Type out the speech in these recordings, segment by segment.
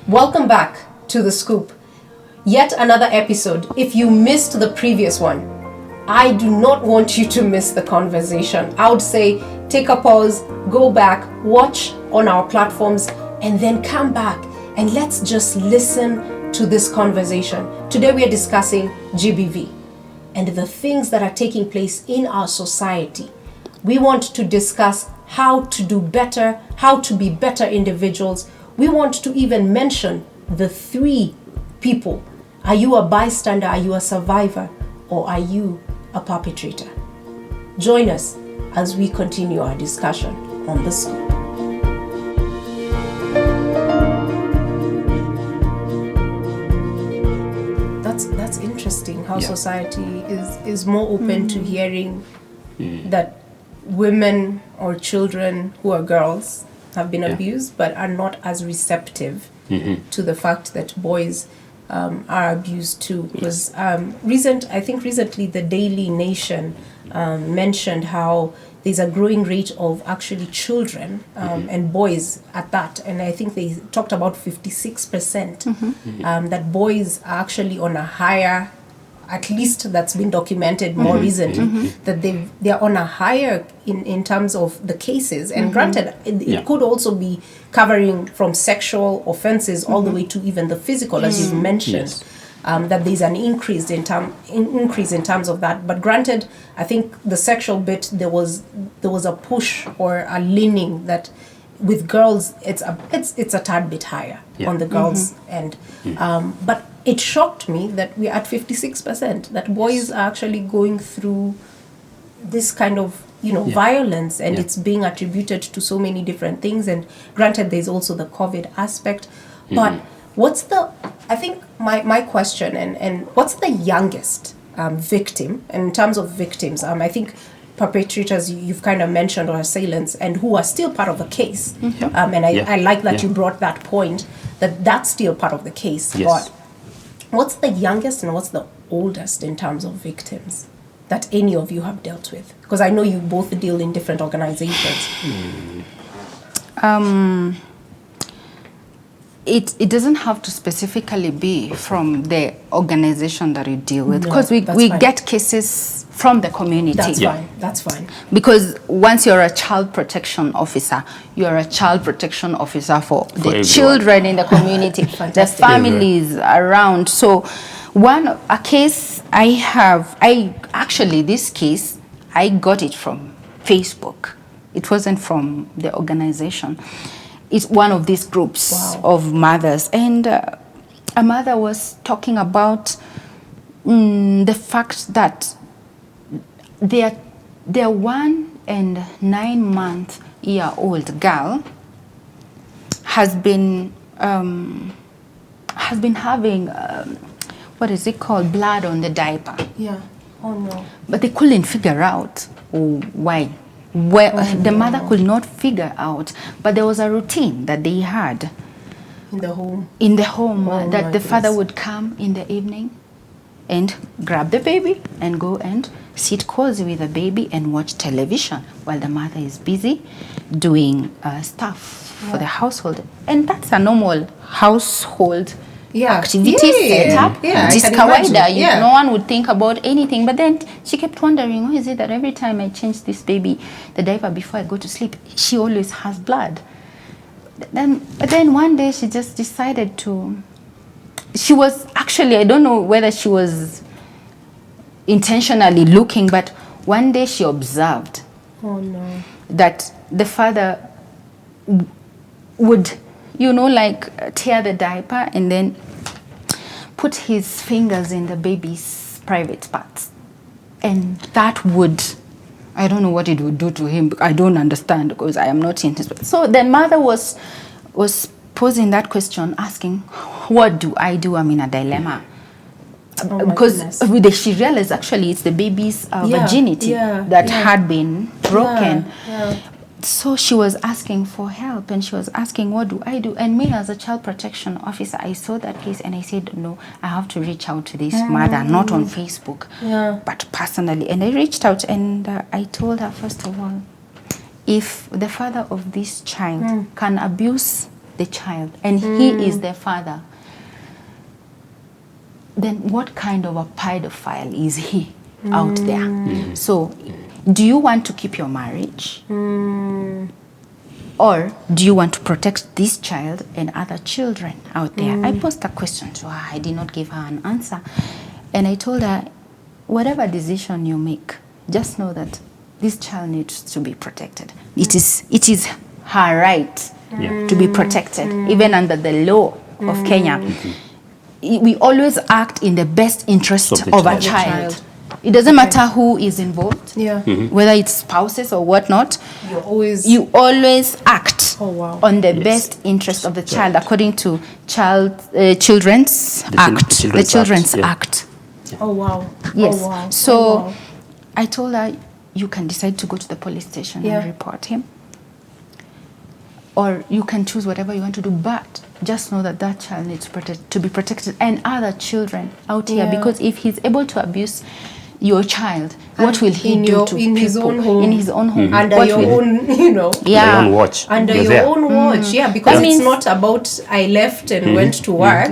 Welcome back to The Scoop. Yet another episode. If you missed the previous one, I do not want you to miss the conversation. I would say take a pause, go back, watch on our platforms, and then come back and let's just listen to this conversation. Today we are discussing GBV and the things that are taking place in our society. We want to discuss how to do better, how to be better individuals. We want to even mention the three people. Are you a bystander? Are you a survivor? Or are you a perpetrator? Join us as we continue our discussion on The Scoop. That's interesting how society is more open to hearing that women or children who are girls have been abused, but are not as receptive to the fact that boys are abused too. Because recently the Daily Nation mentioned how there's a growing rate of actually children and boys at that, and I think they talked about 56% that boys are actually on a higher, at least that's been documented more recently, that they're on a higher in terms of the cases. And granted, it could also be covering from sexual offenses all the way to even the physical, as you've mentioned. That there's an increase in terms of that. But granted, I think the sexual bit, there was a push or a leaning that with girls it's a tad bit higher on the girls end. But it shocked me that we're at 56%, that boys are actually going through this kind of violence, and it's being attributed to so many different things. And granted, there's also the COVID aspect, but I think my question and what's the youngest victim? And in terms of victims, I think perpetrators you've kind of mentioned, or assailants, and who are still part of the case. I like that you brought that point, that's still part of the case. But what's the youngest and what's the oldest in terms of victims that any of you have dealt with? Because I know you both deal in different organizations. It doesn't have to specifically be from the organization that you deal with, because we get cases from the community. That's fine. Because once you're a child protection officer, you're a child protection officer for the everyone. Children in the community, the families around. So a case this case, I got it from Facebook. It wasn't from the organization. It's one of these groups of mothers, and a mother was talking about the fact that their 1 and 9-month-year-old girl has been having what is it called, blood on the diaper. Oh no. But they couldn't figure out why. The mother could not figure out, but there was a routine that they had in the home. That the father would come in the evening and grab the baby and go and sit cozy with the baby and watch television while the mother is busy doing stuff for the household. And that's a normal household activity set up. Just kawaida. No one would think about anything. But then she kept wondering, why is it that every time I change this baby the diaper before I go to sleep, she always has blood? But then one day she just decided to. She was actually, I don't know whether she was intentionally looking, but one day she observed that the father would tear the diaper and then put his fingers in the baby's private parts. And that would, I don't know what it would do to him. I don't understand because I am not in his. So the mother was posing that question, asking, what do? I'm in a dilemma. Because she realized actually it's the baby's virginity that had been broken. So she was asking for help, and she was asking, what do? And me as a child protection officer, I saw that case and I said, no, I have to reach out to this mother, not on Facebook, but personally. And I reached out and I told her, first of all, if the father of this child can abuse the child and he is the father, then what kind of a pedophile is he out there? So, do you want to keep your marriage? Or do you want to protect this child and other children out there? I posed a question to her. I did not give her an answer. And I told her, whatever decision you make, just know that this child needs to be protected. It is her right to be protected, even under the law of Kenya. We always act in the best interest of a child. It doesn't matter who is involved, whether it's spouses or whatnot. You always act on the best interest of the child, according to Children's Act. The Children's Act. Oh wow. Yes. Oh, wow. So I told her, you can decide to go to the police station and report him, or you can choose whatever you want to do, but just know that that child needs to be protected, and other children out here, because if he's able to abuse your child, what will he do to people his own home, in his own home, under your own, your own watch, under your own watch, because it's not about I left and went to work.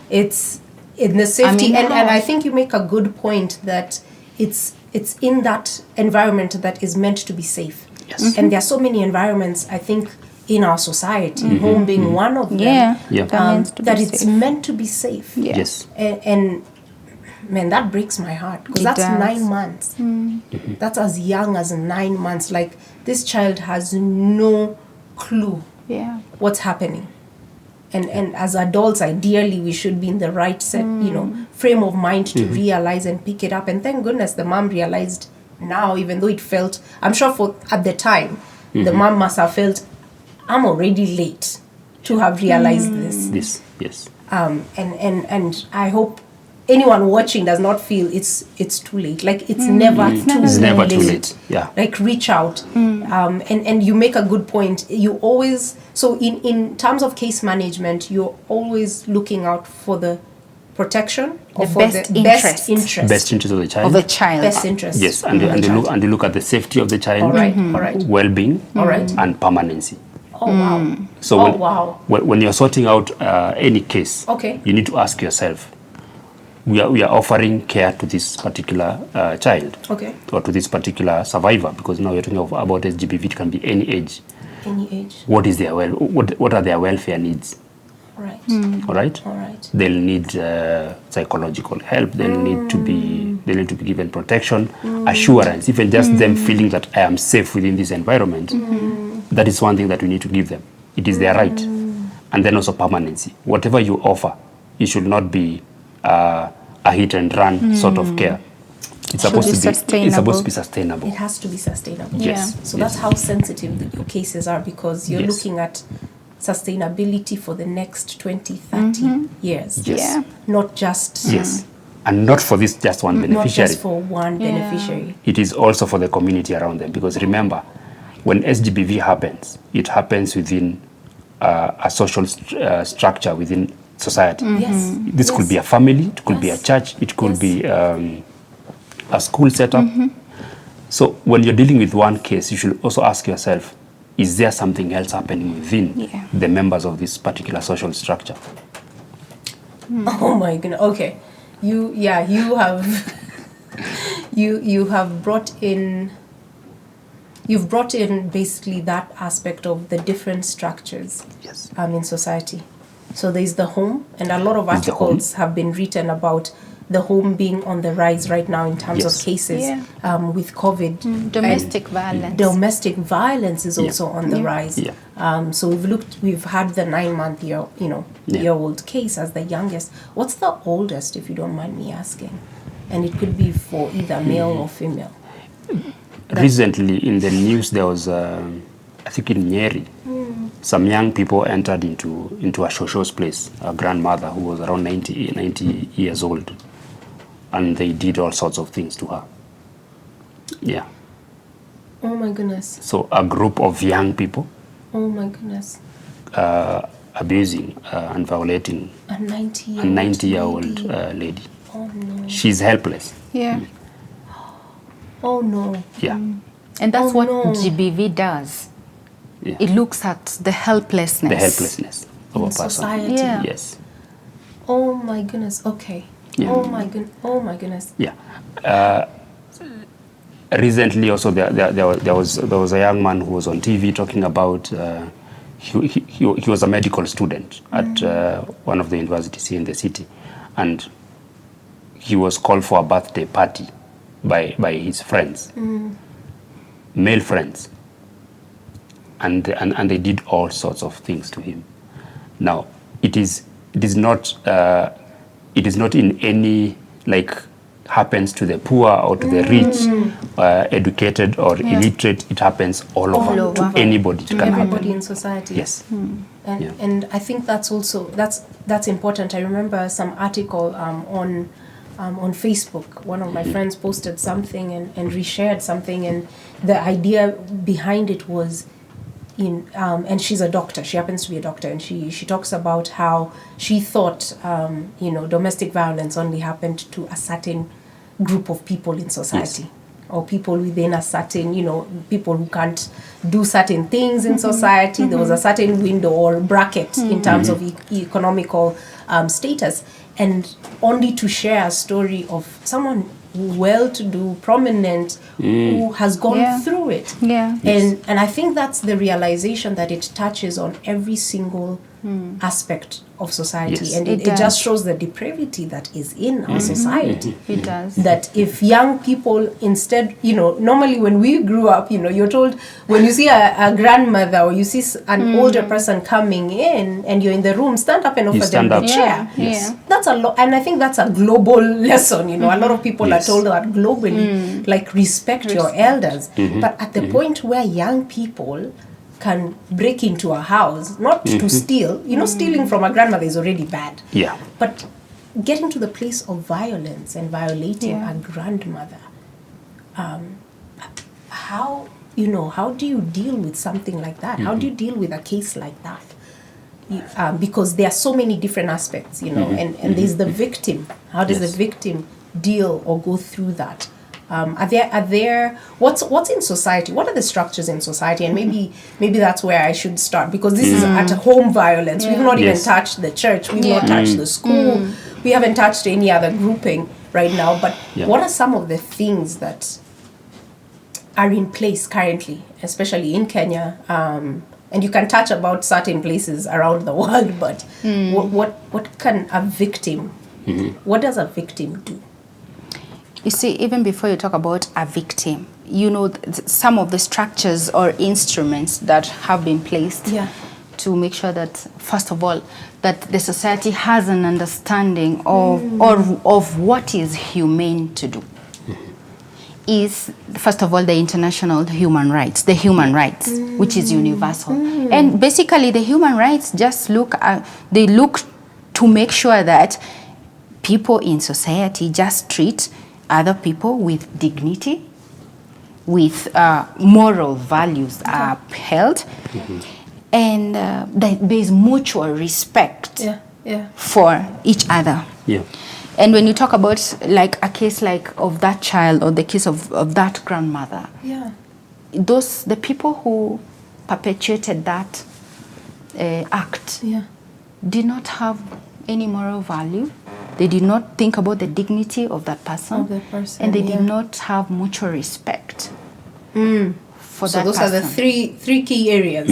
It's in the safety, and I think you make a good point that it's in that environment that is meant to be safe. And there are so many environments, I think, in our society, home being one of them, that it's meant to be safe. And man, that breaks my heart, because that's 9 months. That's as young as 9 months. Like, this child has no clue what's happening. And as adults, ideally, we should be in the right frame of mind to realize and pick it up. And thank goodness the mom realized now, even though it felt, I'm sure at the time, the mom must have felt, I'm already late to have realized this. And I hope anyone watching does not feel it's too late. Like, it's never too late. Like, reach out. And you make a good point. You always, so in terms of case management, you're always looking out for the protection, or for the best interest of the child. Best interest. Yes, and you look at the safety of the child, all right. well-being, and permanency. Oh wow. So when you're sorting out any case, you need to ask yourself, we are offering care to this particular child, or to this particular survivor, because now you're talking about SGBV, it can be any age. What is their what are their welfare needs? All right. They'll need psychological help. They'll need to be given protection, assurance, even just them feeling that I am safe within this environment. That is one thing that we need to give them. It is their right. And then also permanency. Whatever you offer, it should not be a hit and run sort of care. It's supposed to be sustainable. It has to be sustainable. Yes. So that's how sensitive your cases are, because you're looking at sustainability for the next 20, 30 years. Not just... And not for this just one beneficiary. Not just for one beneficiary. It is also for the community around them. Because remember, when SGBV happens, it happens within a social structure within society. This could be a family, it could be a church, it could be a school setup. So when you're dealing with one case, you should also ask yourself, is there something else happening within the members of this particular social structure? Oh my goodness. Okay. You have you have brought in basically that aspect of the different structures in society. So there's the home, and a lot of articles have been written about the home being on the rise right now in terms of cases with COVID. Domestic violence. Domestic violence is also on the rise. So we've had the 9-month year-old case as the youngest. What's the oldest, if you don't mind me asking? And it could be for either male or female. Recently in the news there was, I think in Nyeri, some young people entered into a shosho's place, a grandmother who was around 90 years old. And they did all sorts of things to her. Oh my goodness. So a group of young people. Oh my goodness. Abusing and violating a 90-year-old lady. Oh no. She's helpless. Oh no. And that's what GBV does. It looks at the helplessness. The helplessness of a person. Society. Yeah. Yes. Oh my goodness. Okay. Yeah. Oh my goodness. Yeah. Recently, also there was a young man who was on TV talking about. He was a medical student at one of the universities here in the city, and he was called for a birthday party by his friends, male friends, and they did all sorts of things to him. Now it is not in any like happens to the poor or to the rich, educated or illiterate. It happens all over to anybody. It can everybody happen in society. Yes. And I think that's also that's important. I remember some article on Facebook. One of my friends posted something and reshared something, and the idea behind it was and she's a doctor. She happens to be a doctor, and she talks about how she thought domestic violence only happened to a certain group of people in society. Yes. Or people within a certain, people who can't do certain things in society. There was a certain window or bracket in terms of economical status. And only to share a story of someone well-to-do, prominent, who has gone through it. Yeah. And I think that's the realization that it touches on every single aspect of society. Yes. And it just shows the depravity that is in our society. It does. That if young people instead, normally when we grew up, you're told when you see a grandmother or you see an older person coming in and you're in the room, stand up and offer them the chair. Yes. That's a lot, and I think that's a global lesson. A lot of people are told that globally, like respect your elders. But at the point where young people can break into a house, not to steal, stealing from a grandmother is already bad. Yeah. But getting to the place of violence and violating a grandmother, how do you deal with something like that? How do you deal with a case like that? Because there are so many different aspects, and there's the victim. How does the victim deal or go through that? Are there what's in society? What are the structures in society? And maybe that's where I should start, because this is at home violence. We've not even touched the church. We've not touched the school. We haven't touched any other grouping right now. But what are some of the things that are in place currently, especially in Kenya? And you can touch about certain places around the world, but what can a victim? What does a victim do? You see, even before you talk about a victim, some of the structures or instruments that have been placed to make sure that, first of all, that the society has an understanding of what is humane to do. Is, first of all, the international human rights, which is universal. And basically, the human rights just look to make sure that people in society just treat other people with dignity, with moral values are upheld, and that there is mutual respect for each other. Yeah. And when you talk about like a case like of that child or the case of that grandmother, the people who perpetuated that act did not have any moral value. They did not think about the dignity of that person, and they did not have mutual respect for that person. So those are the three key areas: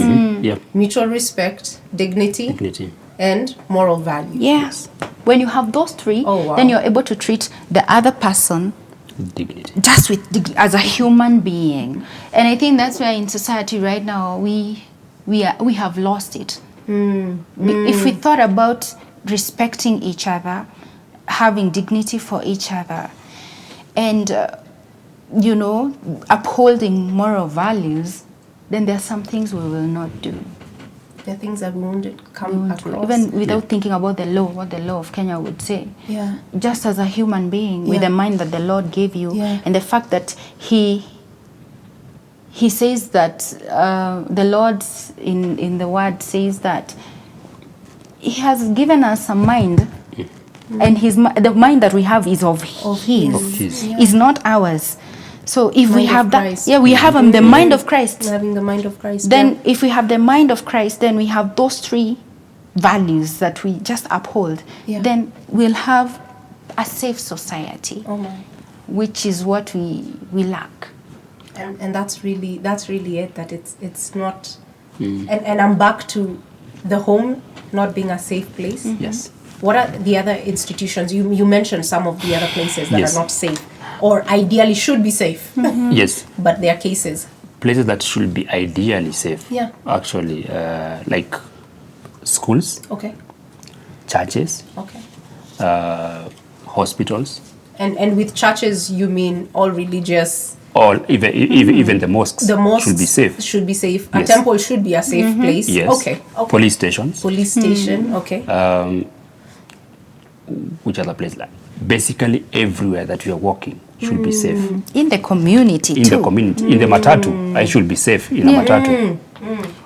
mutual respect, dignity, and moral value. Yes. When you have those three, then you're able to treat the other person dignity, just with dignity, as a human being. And I think that's where in society right now we have lost it. If we thought about respecting each other, having dignity for each other, and upholding moral values, then there are some things we will not do. There are things that we won't come across. Even without thinking about the law, what the law of Kenya would say. Yeah. Just as a human being, with the mind that the Lord gave you, and the fact that He says that the Lord in the Word says that He has given us a mind, and the mind that we have is of His. Is not ours. So if we have that, Christ. we have the mind of Christ. Having the mind of Christ. Then if we have the mind of Christ, then we have those three values that we just uphold. Then we'll have a safe society, which is what we lack. And that's really it. That it's not. And I'm back to the home not being a safe place. Yes. What are the other institutions? You mentioned some of the other places that are not safe, or ideally should be safe. Yes. But there are cases. Places that should be ideally safe. Yeah. Actually, like schools. Okay. Churches. Okay. Hospitals. And with churches, you mean all religious? Or even the mosques. The mosques should be safe. A temple should be a safe place. Yes. Okay. Police stations. Police station. Okay. Which other place? Like basically everywhere that we are walking should be safe. In the community too. In the community. In the matatu, I should be safe in a matatu.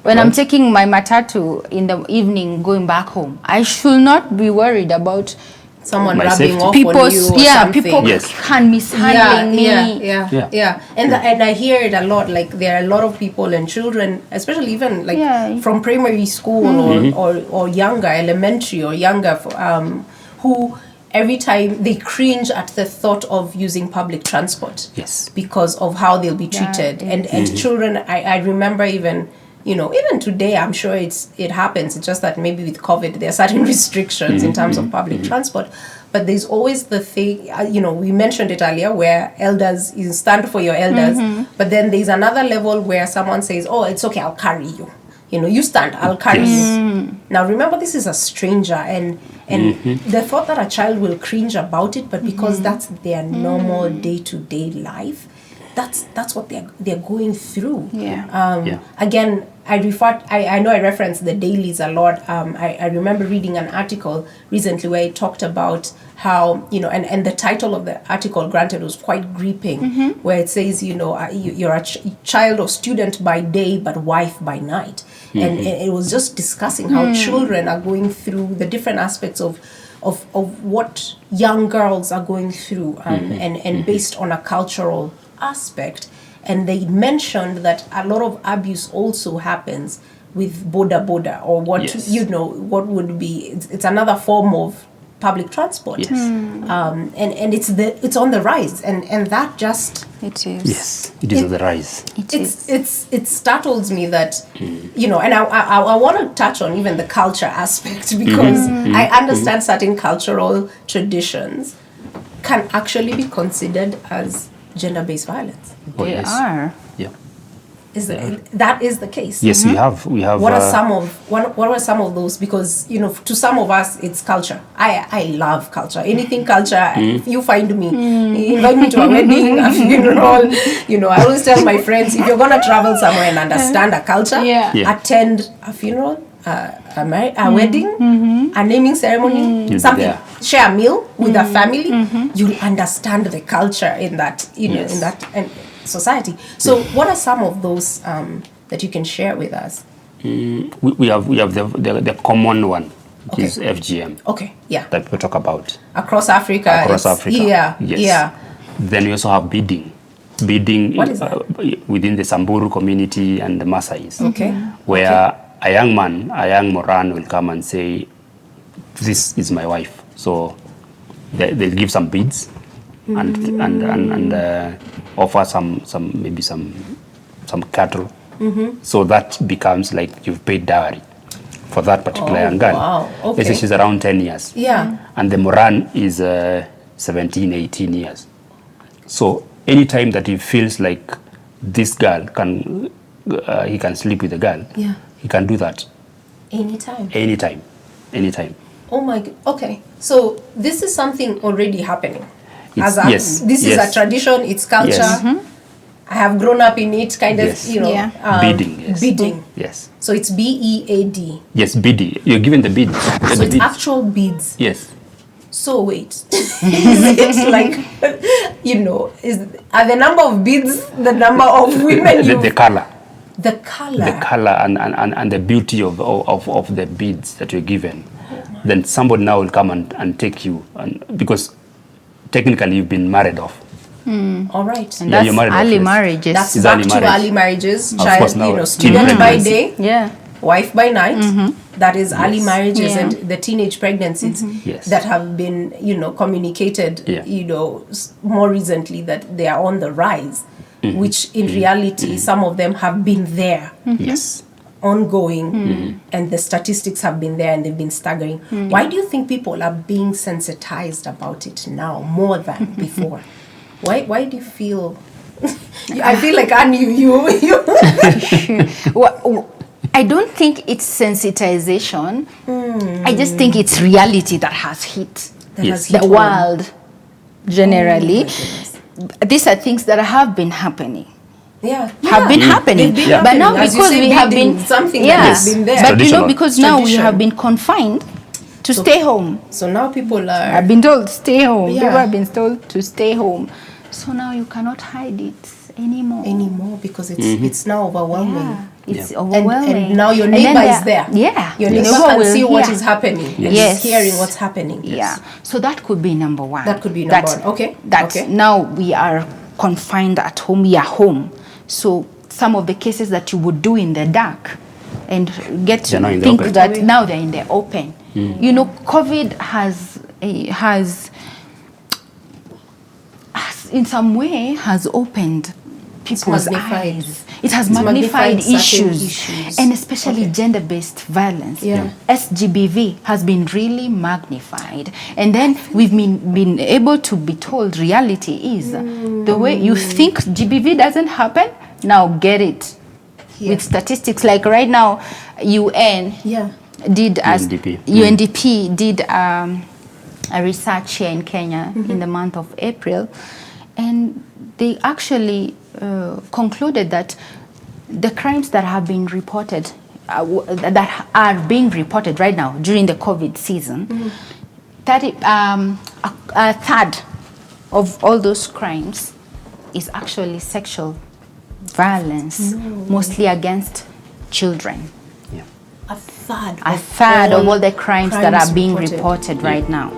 When I'm taking my matatu in the evening going back home, I should not be worried about someone my rubbing safety. off people, on you or something. people can mishandling me. And I hear it a lot. Like there are a lot of people and children, especially even like from primary school or younger, elementary or younger, who every time they cringe at the thought of using public transport. Yes. Because of how they'll be treated. And children, I remember even today, I'm sure it happens. It's just that maybe with COVID, there are certain restrictions in terms of public transport. But there's always the thing, we mentioned it earlier, where elders, you stand for your elders. But then there's another level where someone says, oh, it's okay, I'll carry you. You stand, I'll carry you. Now, remember, this is a stranger. And the thought that a child will cringe about it, but because that's their normal day-to-day life, that's what they're going through. Again, I know I referenced the dailies a lot. I remember reading an article recently where it talked about how, and the title of the article, granted, was quite gripping, where it says, you're a child or student by day, but wife by night. And it was just discussing how children are going through the different aspects of what young girls are going through, and based on a cultural aspect. And they mentioned that a lot of abuse also happens with boda or what what would be it's another form of public transport. And it's on the rise, and that just it is. Yes, it is on the rise. It startles me that and I want to touch on even the culture aspect, because I understand certain cultural traditions can actually be considered as gender-based violence. They are. Yeah. That is the case? Yes, we have. What are some of those? Because to some of us it's culture. I love culture. Anything culture. If you find me, invite me to a wedding, a funeral. I always tell my friends, if you're gonna travel somewhere and understand a culture, attend a funeral, a wedding, a naming ceremony, something. Share a meal with a family. You'll understand the culture in that in that society. So what are some of those that you can share with us? We have the common one, which is FGM. Okay, yeah. That people talk about. Across Africa. Yeah. Yes. Yeah. Then we also have bidding. What is that? Within the Samburu community and the Maasais. Okay. Where a young Moran will come and say, this is my wife. So they'll give some bids and offer some cattle. So that becomes like you've paid dowry for that particular young girl. Wow. Okay. Let's say she's around 10 years. Yeah. And the Moran is 17, 18 years. So anytime that he feels like this girl he can sleep with the girl, he can do that. Anytime. Oh my God. Okay. So this is something already happening. This is a tradition, it's culture. Yes. I have grown up in it, kind of, bidding. Yes. Bidding. Yes. So it's BEAD. Yes, bidding. You're given the bids. So it's actual bids. Yes. So wait, is it like, are the number of bids the number of women the color? The color. The color and the beauty of the bids that you're given. Then somebody now will come and take you, because technically you've been married off. All right. And that's early marriages. That's back to early marriages. Child, student by day. Yeah. Wife by night. That is early marriages and the teenage pregnancies that have been, communicated, more recently that they are on the rise, which in reality, some of them have been there. Yes. Ongoing, and the statistics have been there and they've been staggering. Why do you think people are being sensitized about it now more than before? Why do you feel? I feel like I knew you. Well, I don't think it's sensitization. I just think it's reality that has hit the world generally. These are things that have been happening. Have been happening. But now because we have been something that has been there. But because now we have been confined to stay home. So now people have been told to stay home. People have been told to stay home. So now you cannot hide it anymore because it's now overwhelming. It's overwhelming. And now your neighbor is there. Your neighbor can see what is happening. Yes. He's hearing what's happening. So that could be number one. That could be number one. Okay. Now we are confined at home. We are home. So some of the cases that you would do in the dark and get to think that now they're in the open. COVID has in some way has opened people's eyes. It has magnified issues, and especially gender-based violence. SGBV has been really magnified, and then we've been able to be told reality is the way you think GBV doesn't happen. Now get it with statistics. Like right now, UNDP did a research here in Kenya in the month of April, and they actually concluded that the crimes that have been reported, that are being reported right now during the COVID season, a third of all those crimes is actually sexual violence, mostly against children. A third of all the crimes that are being reported right now.